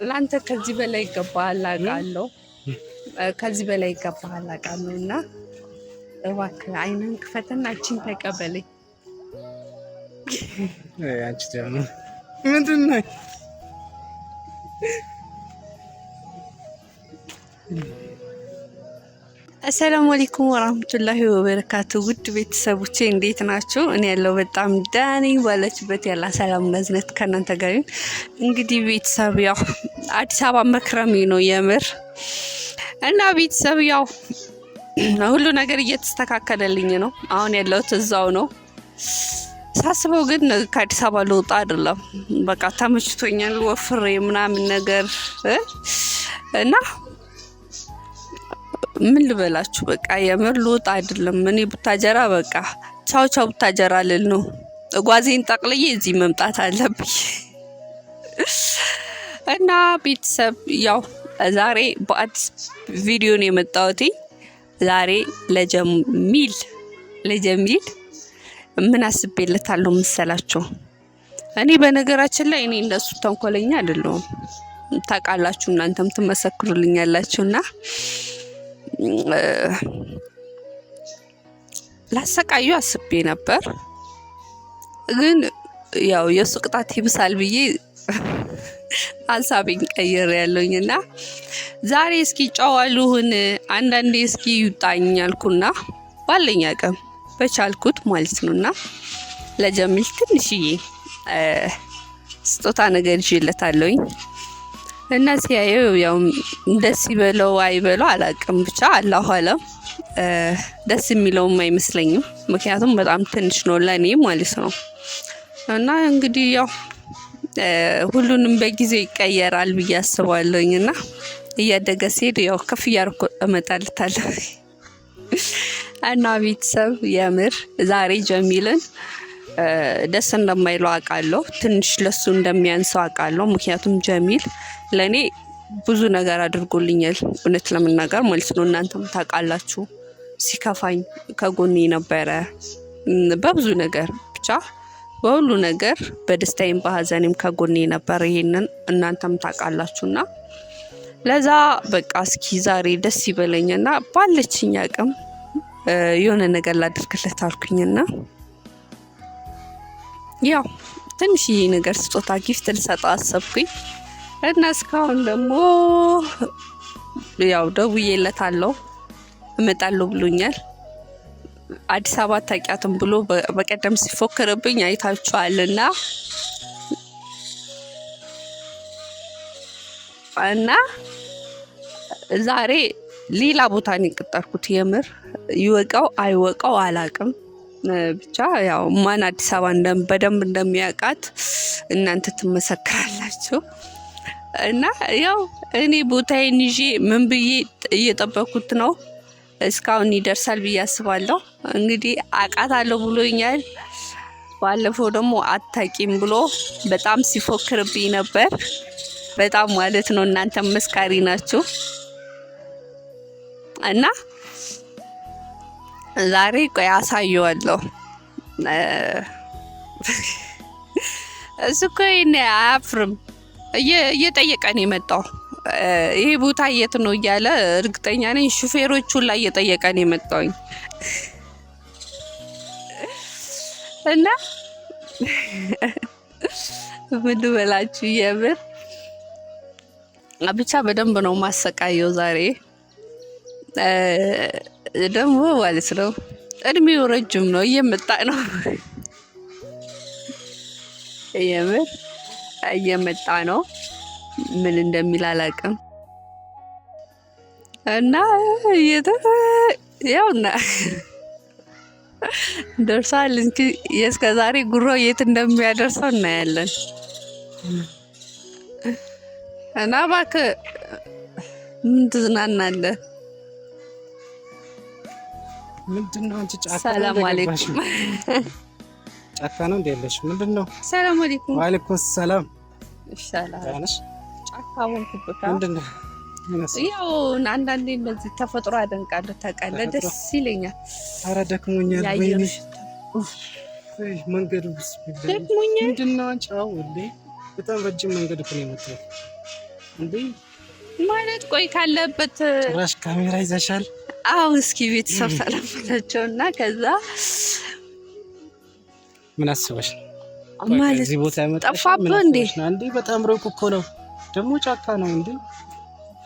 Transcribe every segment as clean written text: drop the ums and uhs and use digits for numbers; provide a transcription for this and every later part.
ላንተ ከዚህ በላይ ይገባሃል አውቃለሁ። ከዚህ በላይ ይገባሃል አውቃለሁ እና እባክህ አይንን ክፈትና እቺን ተቀበለኝ። አንቺ ደግሞ ምንድን ነው? አሰላሙ አለይኩም ወራህመቱላሂ ወበረካቱ። ውድ ቤተሰቦቼ እንዴት ናችሁ? እኔ ያለው በጣም ዳኒ ባለችበት ያላ ሰላም ነዝነት ከናንተ ጋር ይሁን። እንግዲህ ቤተሰብ ያው አዲስ አበባ መክረሜ ነው የምር እና ቤተሰብ ያው ሁሉ ነገር እየተስተካከለልኝ ነው። አሁን ያለሁት እዛው ነው። ሳስበው ግን ከአዲስ አበባ ልወጣ አይደለም። በቃ ተመችቶኛል ወፍሬ ምናምን ነገር እና ምን ልበላችሁ በቃ የምር ልወጣ አይደለም። እኔ ቡታጀራ በቃ ቻው ቻው ቡታጀራ ልል ነው። ጓዜን ጠቅልዬ እዚህ መምጣት አለብኝ እና ቤተሰብ ያው ዛሬ በአዲስ ቪዲዮ ነው የመጣሁት። ዛሬ ለጀሚል ምን አስቤለታለሁ መሰላችሁ? እኔ በነገራችን ላይ እኔ እንደሱ ተንኮለኛ አይደለሁም። ታውቃላችሁ፣ እናንተም ትመሰክሩልኛላችሁና ላሰቃዩ አስቤ ነበር። ግን ያው የሱ ቅጣት ይብሳል ብዬ ሀሳቤን ቀይሬያለሁኝና ዛሬ እስኪ ጨዋሉን አንዳንዴ እስኪ ይውጣኝ አልኩና ባለኝ አቅም በቻልኩት ማለት ነውና ለጀሚል ትንሽዬ ስጦታ ነገር ይዤለታለሁኝ እና ሲያየው ያው ደስ ይበለው አይበለው አላውቅም፣ ብቻ አላሁ አለም ደስ የሚለውም አይመስለኝም። ምክንያቱም በጣም ትንሽ ነው ለኔ ማለት ነው። እና እንግዲህ ያው ሁሉንም በጊዜ ይቀየራል ብዬ አስባለሁኝና እያደገ ሲሄድ ያው ከፍ እያልኩ እመጣለታለሁ። እና ቤተሰብ የምር ዛሬ ጀሚልን ደስ እንደማይለው አውቃለሁ። ትንሽ ለሱ እንደሚያንሰው አውቃለሁ። ምክንያቱም ጀሚል ለኔ ብዙ ነገር አድርጎልኛል፣ እውነት ለመናገር ማለት ነው። እናንተም ታውቃላችሁ፣ ሲከፋኝ ከጎኔ ነበረ በብዙ ነገር፣ ብቻ በሁሉ ነገር በደስታዬም በሀዘኔም ከጎኔ ነበር። ይሄንን እናንተም ታውቃላችሁና ለዛ በቃ እስኪ ዛሬ ደስ ይበለኝና ባለችኝ አቅም የሆነ ነገር ላድርግለት አልኩኝና ያው ትንሽዬ ነገር ስጦታ ጊፍት ልሰጠው አሰብኩኝ እና እስካሁን ደግሞ ያው ደውዬለታለሁ እመጣለሁ ብሎኛል። አዲስ አበባ ታውቂያትም ብሎ በቀደም ሲፎክርብኝ አይታችኋልና እና ዛሬ ሌላ ቦታ ነው የቀጠርኩት። የምር ይወቀው አይወቀው አላውቅም። ብቻ ያው ማን አዲስ አበባ በደንብ እንደሚያውቃት እናንተ ትመሰክራላችሁ። እና ያው እኔ ቦታዬን ይዤ ምን ብዬ እየጠበኩት ነው። እስካሁን ይደርሳል ብዬ አስባለሁ። እንግዲህ አውቃታለሁ ብሎኛል። ባለፈው ደግሞ አታቂም ብሎ በጣም ሲፎክርብኝ ነበር። በጣም ማለት ነው። እናንተ መስካሪ ናችሁ። እና ዛሬ ቆይ አሳየዋለሁ። እሱ እኮ ይሄን አያፍርም። እየጠየቀ ነው የመጣው። ይሄ ቦታ የት ነው እያለ እርግጠኛ ነኝ ሹፌሮቹን ላይ እየጠየቀ ነው የመጣው። እና ምን ልበላችሁ የምር ብቻ በደንብ ነው ማሰቃየው ዛሬ። ደግሞ ማለት ነው እድሜው ረጅም ነው፣ እየመጣ ነው የምር እየመጣ ነው። ምን እንደሚል አላውቅም። እና ያውና ደርሷል። እንግዲህ የእስከ ዛሬ ጉሮ የት እንደሚያደርሰው እናያለን። እና እባክህ ምን ትዝናናለህ? ምንድነው አንቺ ጫካ? ሰላም አለይኩም። ጫካ ነው እንዴ ያለሽ? ምንድነው? ሰላም አለይኩም። ወአለይኩም ሰላም። ሰላም ታነሽ? ጫካ ወንኩብካ። ምንድነው? ያው አንዳንዴ እንደዚህ ተፈጥሮ አደንቃለሁ፣ ታውቃለህ፣ ደስ ይለኛል። ኧረ ደክሞኛል። ወይኔ መንገዱ ደክሞኛል። ምንድነው አንቺ? አዎ እንዴ በጣም ረጅም መንገድ እኮ ነው የመጣው። እንዴ ማለት ቆይ ካለበት ጭራሽ ካሜራ ይዘሻል? አዎ እስኪ ቤተሰብ ሰላምታቸውና ከዛ ምን አስበሽ ማለት እዚህ ቦታ ያመጣሽ? ጠፋብህ እንዴ? እንዴ በጣም ሩቅ እኮ ነው ደግሞ ጫካ ነው እንዴ።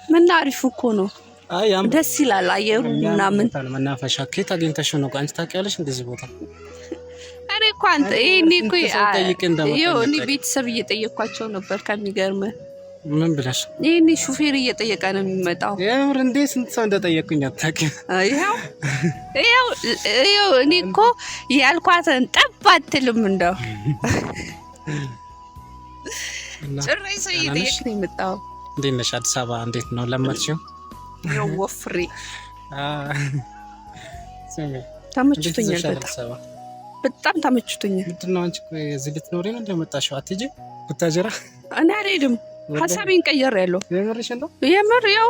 ምን አሪፍ እኮ ነው። አይ ደስ ይላል አየሩ ምናምን። መናፈሻ ከየት አግኝተሽ ነው? አንቺ ታውቂያለሽ እንደዚህ ቦታ? እኔ እኮ አንተ እኔ እኮ እኔ ቤተሰብ እየጠየኳቸው ነበር። ከሚገርምህ ምን ብለሽ? ይሄኔ ሹፌር እየጠየቀ ነው የሚመጣው። የምር እንዴ ስንት ሰው እንደጠየቁኝ አታውቂም? ይኸው እኔ እኮ ያልኳትን ጠብ አትልም እንደው ጭራሽ ሰው እየጠየቅ ነው የመጣው። እንዴት ነሽ? አዲስ አበባ እንዴት ነው ለመድሽው? ያው ወፍሬ ተመችቶኛል። በጣም ተመችቶኛል። ምንድን ነው አንቺ እዚህ ልትኖሪ ነው እንደመጣሽው? አትሄጂ ቡታጀራ? እኔ አልሄድም። ሀሳቤን ቀይሬያለሁ። የምርሽ ነው? የምር ያው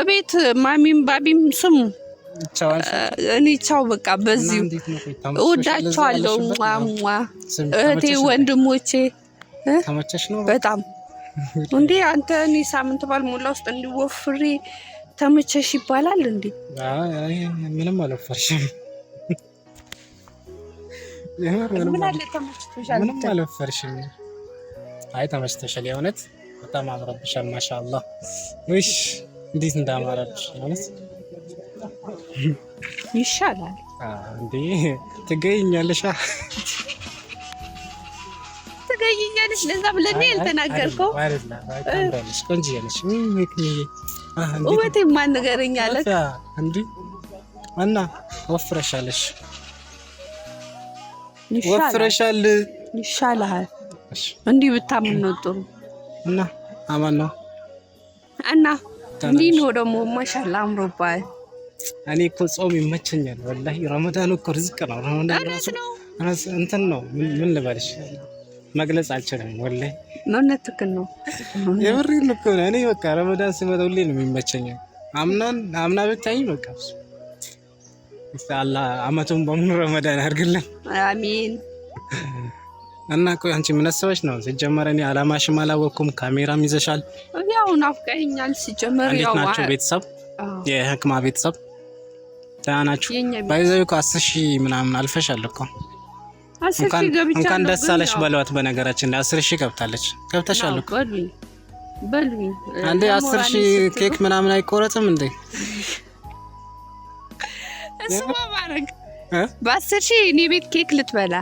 ቤት ማሚም ባቢም ስሙ እኔ ቻው በቃ በዚሁ እወዳቸዋለሁ። ሟሟ እህቴ ወንድሞቼ ተመቸሽ ነው በጣም እንዴ? አንተ እኔ ሳምንት ባልሞላ ውስጥ እንዲወፍሬ ተመቸሽ ይባላል እንዴ? አይ ምንም አልወፈርሽም። ምን አለ ተመችቶሻል? ምንም አልወፈርሽም። አይ ተመችቶሻል። የእውነት በጣም አምሮብሻል። ማሻአላህ ወይሽ እንዴት እንዳማረብሽ ማለት ይሻላል እንዴ? ትገይኛለሽ ትገይኛለሽ። ለዛ ብለህ ያልተናገርከው አይደለም። ቆንጆ ነሽ። ውበቴ ማን ንገረኝ አለ እንዴ? እና ወፍረሻለሽ። ወፍረሻል። ይሻላል። እንዲህ ብታምን ነው ጥሩ። እና አማን ነው እና እንዲህ ነው ደግሞ ማሻአላ አምሮባል። እኔ እኮ ጾም ይመቸኛል ወላሂ። ረመዳን እኮ ርዝቅ ነው። ረመዳን እንትን ነው ምን ልበልሽ መግለጽ አልችልም ወላሂ። እውነትህን ነው። የምሬን እኮ ነው። እኔ በቃ ረመዳን ሲመጣ ሁሌ ነው የሚመቸኝ። አምና ብታይኝ በቃ አላህ አመቱን በሙሉ ረመዳን ያድርግልን። አሚን። እና ቆይ አንቺ ምን አስበሽ ነው? ሲጀመር እኔ አላማሽም አላወቅኩም። ካሜራም ይዘሻል። ያው ናፍቀኸኛል። ሲጀመር ያው እንዴት ናቸው ቤተሰብ? የህክማ ቤተሰብ ደህና ናችሁ? ባይዘው እኮ 10,000 ምናምን አልፈሻል እኮ። እንኳን ደስ አለሽ በለዋት። በነገራችን ላይ 10,000 ገብተሻል እኮ። በሉኝ አንዴ 10,000 ኬክ ምናምን አይቆረጥም እንዴ? እሱማ ባረግ በ10,000 እኔ ቤት ኬክ ልትበላ።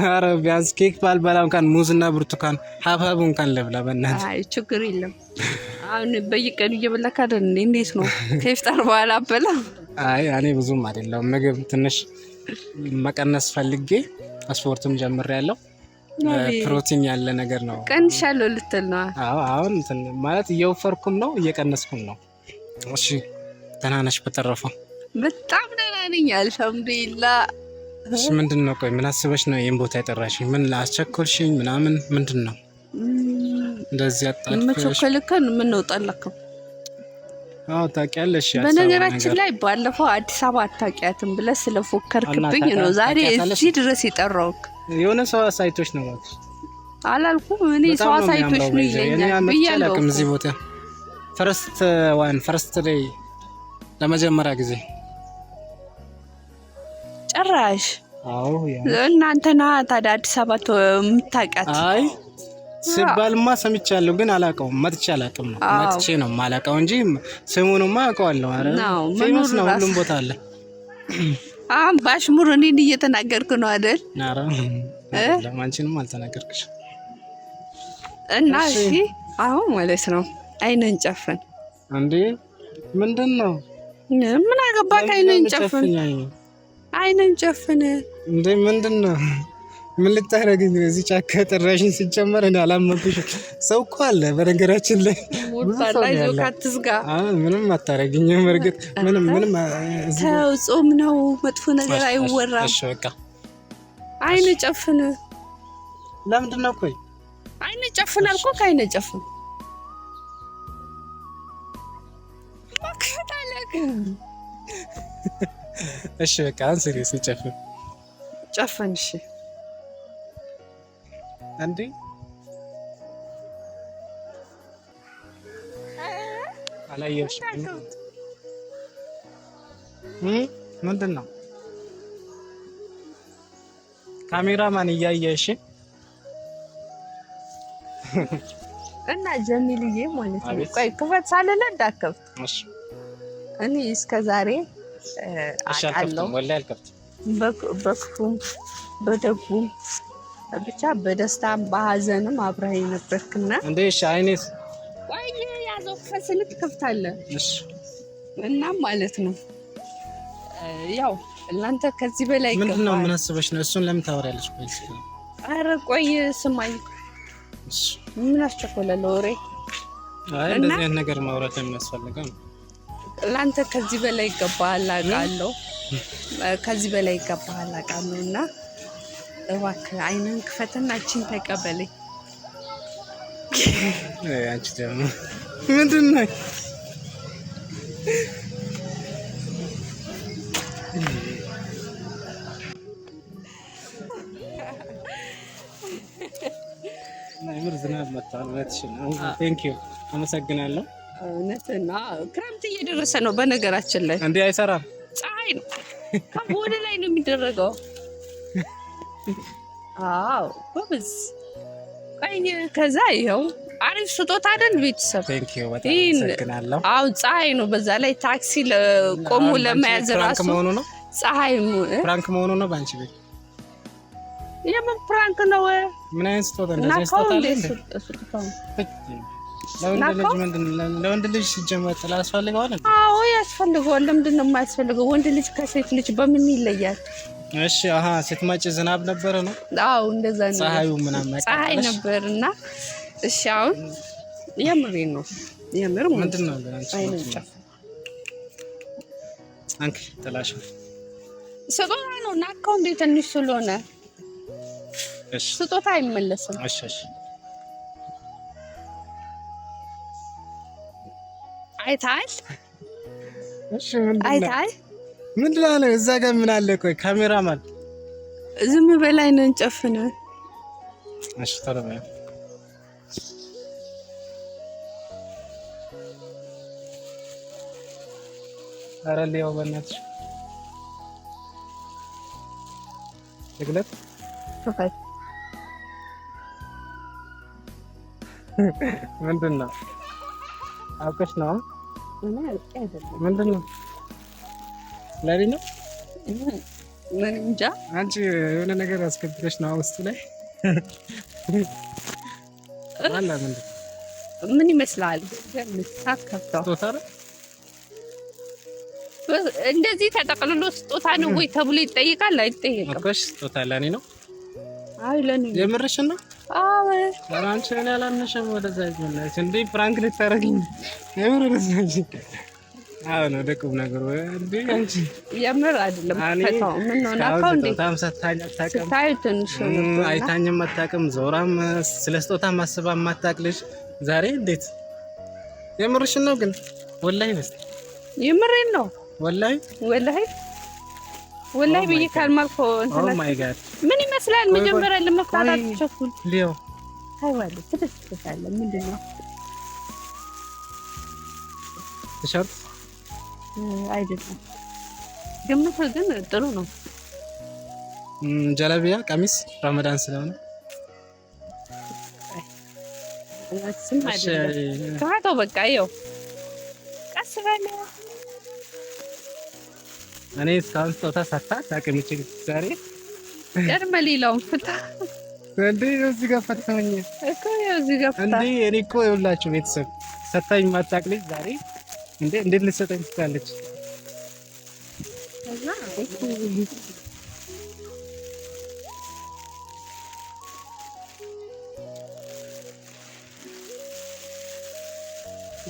ኧረ ቢያንስ ኬክ ባልበላም እንኳን ሙዝና ብርቱካን ሀብሀብ እንኳን ልብላ በእናትህ። አይ ችግር የለም። አሁን በየቀኑ እየበላክ አይደል እንዴ? እንዴት ነው ከኢፍጣር በኋላ አበላ? አይ እኔ ብዙም አይደለም ምግብ ትንሽ መቀነስ ፈልጌ ስፖርትም ጀምሬያለሁ። ፕሮቲን ያለ ነገር ነው። ቀንሻለሁ ልትል ነው? አዎ አሁን ማለት እየወፈርኩም ነው እየቀነስኩም ነው። እሺ ደህና ነሽ? በተረፈው በጣም ደህና ነኝ አልሐምዱሊላህ። እሺ ምንድን ነው ቆይ ምን አስበሽ ነው ይሄን ቦታ የጠራሽኝ? ምን አስቸኮልሽኝ ምናምን ምንድን ነው እንደዚህ አጣልኩሽ? መቸኮልከን ምን ነው ጠላከው? አዎ ታውቂያለሽ። በነገራችን ላይ ባለፈው አዲስ አበባ አታውቂያትም ብለህ ስለፎከርክብኝ ነው ዛሬ እዚህ ድረስ የጠራሁት። የሆነ ሰው አሳይቶሽ ነው ማለት አላልኩም? እኔ ሰው አሳይቶሽ ነው ይለኛል ብያለሁ እዚህ ቦታ ፈርስት ዴይ ለመጀመሪያ ጊዜ ጭራሽ። አዎ እናንተና ታዲያ አዲስ አበባ የምታውቂያት? አይ ሲባልማ ሰምቻለሁ ግን አላውቀውም። መጥቼ አላውቅም ነው መጥቼ ነው የማላውቀው እንጂ ስሙንማ አውቀዋለሁ። አረ ፌመስ ነው ሁሉም ቦታ አለ። ባሽሙር እኔን እየተናገርኩ ነው አይደል? አረ ለማንቺንም አልተናገርክሽ። እና እሺ አሁን ማለት ነው አይነን ጨፍን እንዴ? ምንድን ነው ምን አገባክ? አይነን ጨፍን አይነን ጨፍን እንዴ? ምንድን ነው? ምን ልታረግኝ ነው? እዚህ ጫካ ጠራሽኝ። ሲጀመር እኔ አላመንኩሽም። ሰው እኮ አለ በነገራችን ላይ ምንም አታረግኝም። እርግጥ ምንም ተው፣ ጾም ነው መጥፎ ነገር አይወራም። እሺ በቃ አይነ ጨፍን። ለምንድን ነው ቆይ አይነ ጨፍን አልኩህ? ከአይነ ጨፍን እሺ በቃ አንስሪ ሲጨፍን ጨፍን። እሺ እንዴ አላየሽም? ምንድን ነው ካሜራማን እያየሽ እና ጀሚልዬ ማለት ነው። ቆይ ክፈት ሳልለ እንዳከፍት እኔ እስከዛሬ አውቃለሁ በክፉም በደጉም ብቻ በደስታም በሀዘንም አብረኸኝ ነበርክና እንዴ እሺ አይኔስ ቆይ ያዘው ፈስልክ ከፍታለህ እና ማለት ነው ያው እናንተ ከዚህ በላይ ምንድን ነው ምን አስበሽ ነው? እሱን ለምን ታወሪያለሽ? ኧረ ቆይ ስማኝ ምን አስቸኮላል ወሬ? አይ እንደዚህ አይነት ነገር ማውራት የሚያስፈልገው ለአንተ ከዚህ በላይ ይገባሃል አውቃለሁ። ከዚህ በላይ ይገባሃል አውቃለሁ እና እባክህ አይነን ክፈትና እቺን ተቀበለኝ። አንቺ ደግሞ ምንድን ነው ማይምር ዝናብ መጣ ነው። ቴንክ ዩ አመሰግናለሁ። እውነትና ክረምት እየደረሰ ነው። በነገራችን ላይ እንዴ አይሰራም፣ ፀሐይ ነው ወደ ላይ ነው የሚደረገው። አዎ ጎበዝ። ቆይ ከዛ ይኸው አሪፍ ስጦታ አይደል ቤተሰብ? ቴንክ ዩ በጣም አመሰግናለሁ። አዎ ፀሐይ ነው፣ በዛ ላይ ታክሲ ቆሞ ለመያዝ ራሱ መሆኑ ነው። ፀሐይ ፍራንክ መሆኑ ነው ባንቺ ቤት። የምን ፍራንክ ነው? ምን አይነት ስጦታ እንደዚህ ስጦታ ለወንድ ልጅ ሲጀመር ጥላ ያስፈልገዋል? አዎ ያስፈልገዋል። ለምንድን ነው የማያስፈልገው? ወንድ ልጅ ከሴት ልጅ በምን ይለያል? እሺ ስትመጪ ዝናብ ነበረ ነው? አዎ እንደዛ ነው። ፀሐዩ ምናምን ፀሐይ ነበርና እሺ አሁን የምሬን ነው። የምር ምንድን ነው አይንጫ አንቺ ጥላሽ ስጦታ ነው ናካው እንደ ትንሽ ስለሆነ እሺ ስጦታ አይመለስም። እሺ እሺ አይታል እሺ አይታል ምንድን ነው እዛ ጋር ምን አለ? ቆይ ካሜራማን ዝም በላይ ነው እንጨፍነ። እሺ ተረበያ አረሊያው በእናትሽ ትግለት ተፈት ምንድን ነው አውቀሽ ነው? ምንድን ነው ለሪ ነው? ምን እንጃ አንቺ የሆነ ነገር አስከብረሽ ነው ውስጥ ላይ አላ ምን ይመስላል? ሳትከፍተው ስጦታ እንደዚህ ተጠቅልሎ ስጦታ ነው ወይ ተብሎ ይጠይቃል? አይጠየቅም እኮ ስጦታ ለኔ ነው። አይ ለኔ የምርሽን ነው? አዎ አንቺ እኔ አላነሽም። ወደዛ ይመለስ እንዴ ፍራንክ ልታረጊኝ የምርሽ ነው? አዎ ነው ደቁም ነገር እንዴ አንቺ የምር አይደለም። ፈታው ምን ነው ናካው እንዴ ታምሰታኝ አታውቅም። ስታይ ትንሽ አይታኝም አታውቅም። ዞራም ስለ ስጦታ ማስባ ማታውቅልሽ ዛሬ እንዴት የምርሽን ነው? ግን ወላሂ ነው የምሬን ነው ወላሂ ወላሂ ብዬ ካልማልኩ ኦ ማይ ጋድ ምን ይመስላል? መጀመሪያ ለመፍታታት ተቸኩል ሊዮ ታይዋለ ትደስታለ። ምንድነው ቲሸርት አይደለም ግምት ግን ጥሩ ነው። ጀለቢያ ቀሚስ ረመዳን ስለሆነ እሱም አይደለም። ታውቃው በቃ ይኸው ቀስ በለ እኔ እስካሁን ስጦታ ሳታውቅም ዛሬ ቀድመ ሌላውን ፍታ እንዴ እዚህ ጋር ፈታኝ እኮ እዚህ ጋር ፍታ እንዴ እኔ እኮ ይኸውላችሁ ቤተሰብ ሰታኝ ማታውቅ ልጅ ዛሬ እንዴት ልትሰጠኝ ትችላለች? እና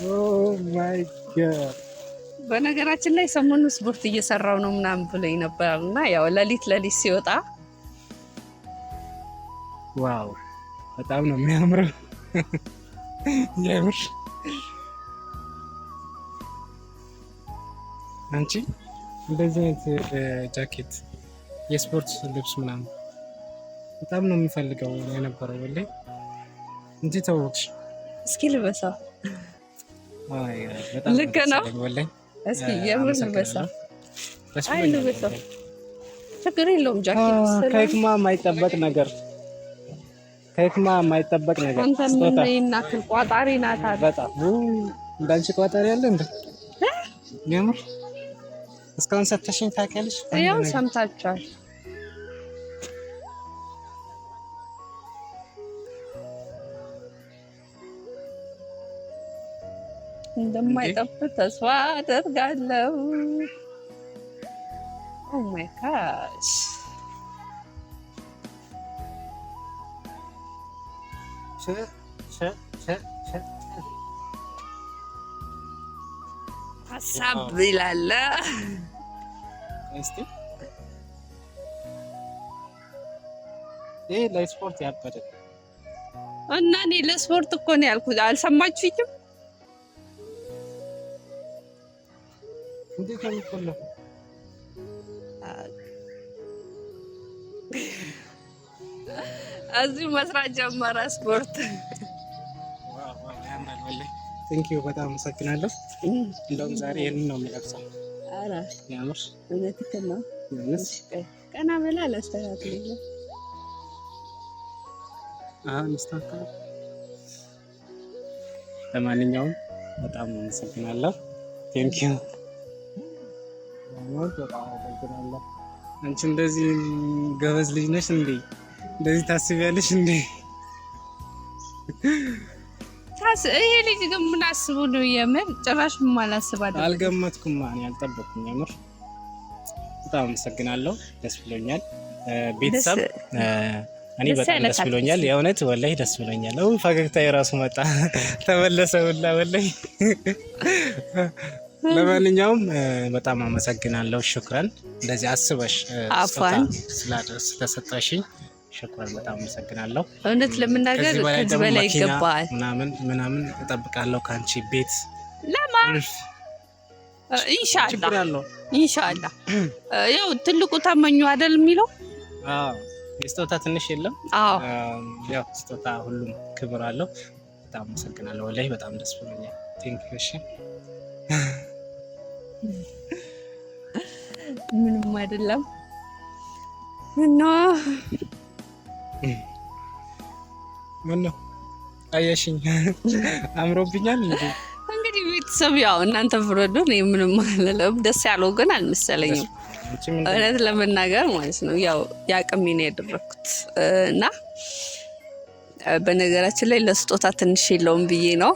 ኦ ማይ ጋድ በነገራችን ላይ ሰሞኑን ስፖርት እየሰራው ነው ምናምን ብሎኝ ነበርና ያው ለሊት ሲወጣ ዋው በጣም ነው የሚያምረው። የምር አንቺ እንደዚህ አይነት ጃኬት የስፖርት ልብስ ምናምን በጣም ነው የሚፈልገው የነበረው ወላሂ እንጂ ተወቅሽ። እስኪ ልበሳ ልክ ነው። እስኪ የምር ልበሳ። አይ ልበሳ፣ ችግር የለውም። ጃኬት ከህክማ የማይጠበቅ ነገር አንተ ምን ይናክል ቋጣሪ ናት። በጣም እንዳንቺ ቋጣሪ ያለ እንዴ? የምር እስካሁን ሰተሽኝ ታውቂያለሽ? ያው ሰምታችኋል። እንደማይጠብቅ ተስፋ አደርጋለሁ። ኦ ማይ ጋሽ ሀሳብ ይላል እስቲ ይሄ ለስፖርት ያበደ እና እኔ ለስፖርት እኮ ነው ያልኩት። አልሰማችሁኝም? እንዴት ነው የሚቆለፈው? እዚሁ መስራት ጀመረ ስፖርት። ቴንኪዩ በጣም አመሰግናለሁ። እንደውም ዛሬ ይሄንን ነው የሚለብሰው። ኧረ ያምር እውነትህን ነው። ቀና በላ አላስተካክልልህ። አስተካክል። ለማንኛውም በጣም አመሰግናለሁ። ቴንኪዩ በጣም አመሰግናለሁ። አንቺ እንደዚህ ገበዝ ልጅ ነሽ እንዴ? እንደዚህ ታስቢያለሽ እንዴ? ይሄ ልጅ ግን ምን አስቡ ነው? የምር ጭራሽ ምን አላስባለሁ። አልገመትኩም፣ ማን ያልጠበቅኩም። የምር በጣም አመሰግናለሁ። ደስ ብሎኛል። ቤተሰብ እኔ በጣም ደስ ብሎኛል። የእውነት ወላሂ ደስ ብሎኛል። ፈገግታ የራሱ መጣ ተመለሰ ሁላ ወላሂ። ለማንኛውም በጣም አመሰግናለሁ። ሽክራን እንደዚህ አስበሽ አፋን ስለሰጠሽኝ ሽክራን በጣም አመሰግናለሁ። እውነት ለምናገር ከዚህ በላይ ይገባል። ምናምን እጠብቃለሁ ካንቺ ቤት ለማን ኢንሻአላህ ያው ትልቁ ታመኙ አይደል የሚለው? አዎ ስጦታ ትንሽ የለም። አዎ ያው ስጦታ ሁሉም ክብር አለው። በጣም አመሰግናለሁ። ወላሂ በጣም ደስ ብሎኛል። ቴንክ ዩ። እሺ ምንም አይደለም እና ምን ነው አያሽኝ አምሮብኛል እንዴ? እንግዲህ ቤተሰብ ያው እናንተ ፍረዱ። እኔ ምንም አልልም። ደስ ያለው ግን አልመሰለኝም እውነት ለመናገር ማለት ነው። ያው ያቅሜን ያደረኩት እና በነገራችን ላይ ለስጦታ ትንሽ የለውም ብዬ ነው።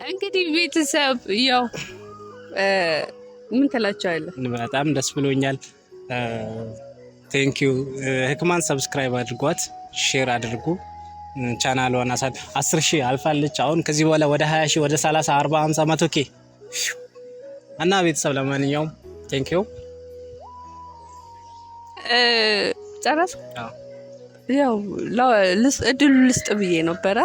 እንግዲህ ቤተሰብ ያው ምን ትላቸዋለህ? በጣም ደስ ብሎኛል። ቴንኪዩ። ህክማን ሰብስክራይብ አድርጓት፣ ሼር አድርጉ። ቻናሏን 10,000 አልፋለች። አሁን ከዚህ በኋላ ወደ 20,000 ወደ 30 40 50 100K እና ቤተሰብ ለማንኛውም ቴንኪዩ። ጨረስ ያው እድሉ ልስጥ ብዬ ነበረ።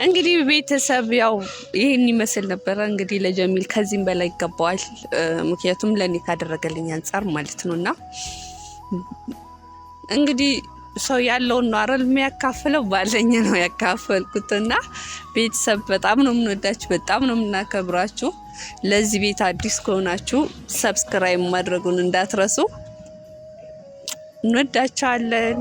እንግዲህ ቤተሰብ ያው ይሄን ይመስል ነበረ። እንግዲህ ለጀሚል ከዚህም በላይ ይገባዋል። ምክንያቱም ለኔ ካደረገልኝ አንጻር ማለት ነውና እንግዲህ ሰው ያለውን ነው አይደል የሚያካፍለው። ባለኝ ነው ያካፈልኩትና ቤተሰብ በጣም ነው የምንወዳችሁ፣ በጣም ነው የምናከብራችሁ። ለዚህ ቤት አዲስ ከሆናችሁ ሰብስክራይብ ማድረጉን እንዳትረሱ። እንወዳችኋለን።